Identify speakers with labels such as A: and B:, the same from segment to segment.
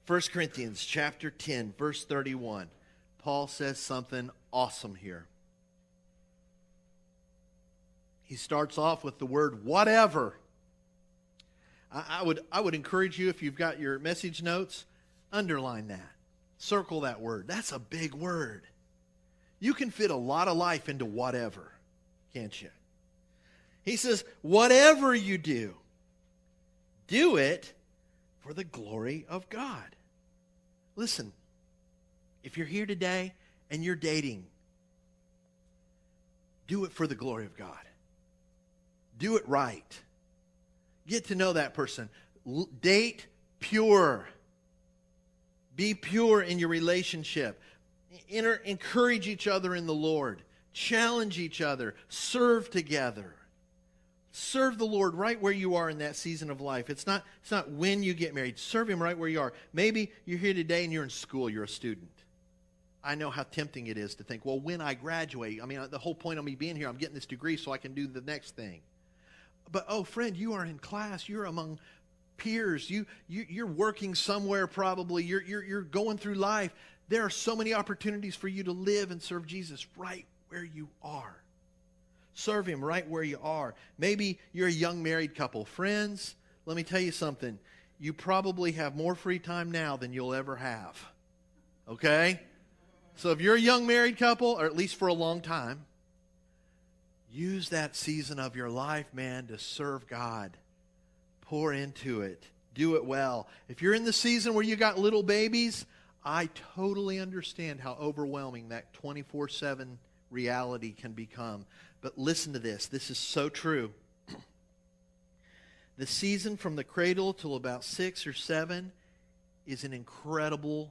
A: 1 Corinthians chapter 10, verse 31. Paul says something awesome here. He starts off with the word whatever. I would encourage you, if you've got your message notes, underline that. Circle that word. That's a big word. You can fit a lot of life into whatever, can't you? He says, whatever you do, do it for the glory of God. Listen, if you're here today and you're dating, do it for the glory of God. Do it right. Get to know that person. Date pure. Be pure in your relationship. Encourage each other in the Lord. Challenge each other. Serve together. Serve the Lord right where you are in that season of life. It's not when you get married. Serve Him right where you are. Maybe you're here today and you're in school. You're a student. I know how tempting it is to think, well, when I graduate, the whole point of me being here, I'm getting this degree so I can do the next thing. But, oh, friend, you are in class. You're among peers. You're working somewhere probably. You're going through life. There are so many opportunities for you to live and serve Jesus right where you are. Serve Him right where you are. Maybe you're a young married couple. Friends, let me tell you something. You probably have more free time now than you'll ever have. Okay? So if you're a young married couple, or at least for a long time, use that season of your life, man, to serve God. Pour into it. Do it well. If you're in the season where you got little babies, I totally understand how overwhelming that 24/7 reality can become. But listen to this. This is so true. The season from the cradle till about 6 or 7 is an incredibly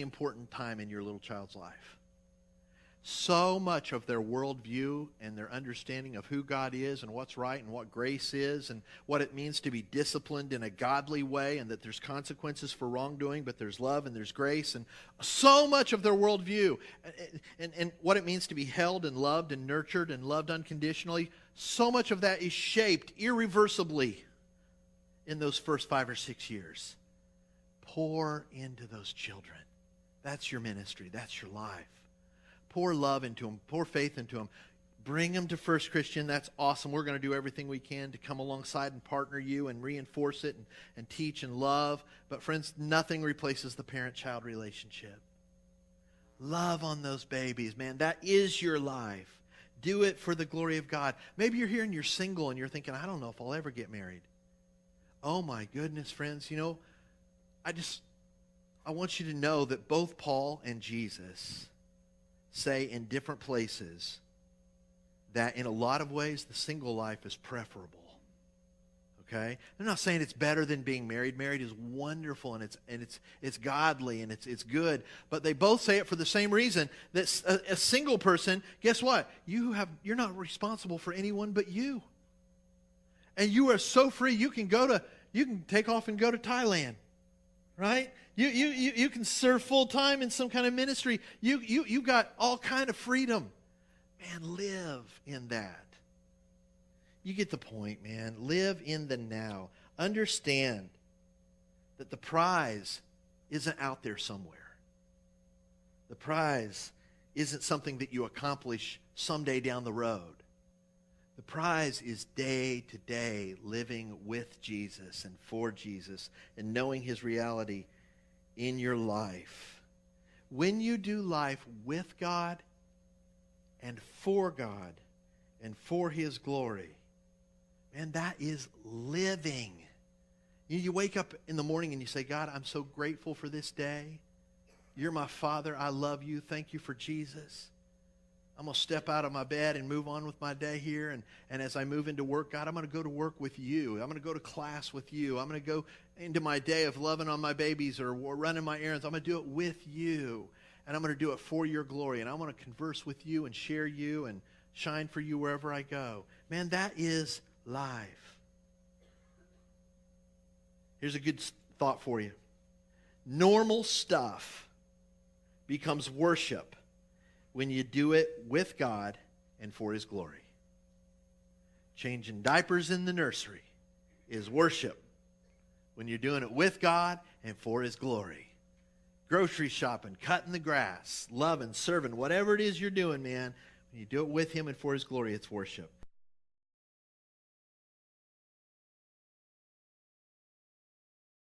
A: important time in your little child's life. So much of their worldview and their understanding of who God is and what's right and what grace is and what it means to be disciplined in a godly way and that there's consequences for wrongdoing, but there's love and there's grace, and so much of their worldview and what it means to be held and loved and nurtured and loved unconditionally, so much of that is shaped irreversibly in those first 5 or 6 years. Pour into those children. That's your ministry. That's your life. Pour love into them. Pour faith into them. Bring them to First Christian. That's awesome. We're going to do everything we can to come alongside and partner you and reinforce it and teach and love. But friends, nothing replaces the parent-child relationship. Love on those babies, man. That is your life. Do it for the glory of God. Maybe you're here and you're single and you're thinking, I don't know if I'll ever get married. Oh my goodness, friends. I want you to know that both Paul and Jesus say in different places that in a lot of ways the single life is preferable. Okay? I'm not saying it's better than being married. Married is wonderful and it's godly and it's good. But they both say it for the same reason, that a single person, guess what? You're not responsible for anyone but you. And you are so free. You can take off and go to Thailand. Right? You can serve full time in some kind of ministry. You got all kind of freedom. Man, live in that. You get the point, man. Live in the now. Understand that the prize isn't out there somewhere. The prize isn't something that you accomplish someday down the road. The prize is day to day living with Jesus and for Jesus and knowing His reality in your life. When you do life with God and for His glory, man, that is living. You wake up in the morning and you say, God, I'm so grateful for this day. You're my Father. I love you. Thank you for Jesus. I'm going to step out of my bed and move on with my day here. And as I move into work, God, I'm going to go to work with you. I'm going to go to class with you. I'm going to go into my day of loving on my babies or running my errands. I'm going to do it with you. And I'm going to do it for your glory. And I want to converse with you and share you and shine for you wherever I go. Man, that is life. Here's a good thought for you. Normal stuff becomes worship when you do it with God and for His glory. Changing diapers in the nursery is worship When you're doing it with God and for His glory. Grocery shopping, cutting the grass, loving, serving, whatever it is you're doing, man, when you do it with Him and for His glory, it's worship.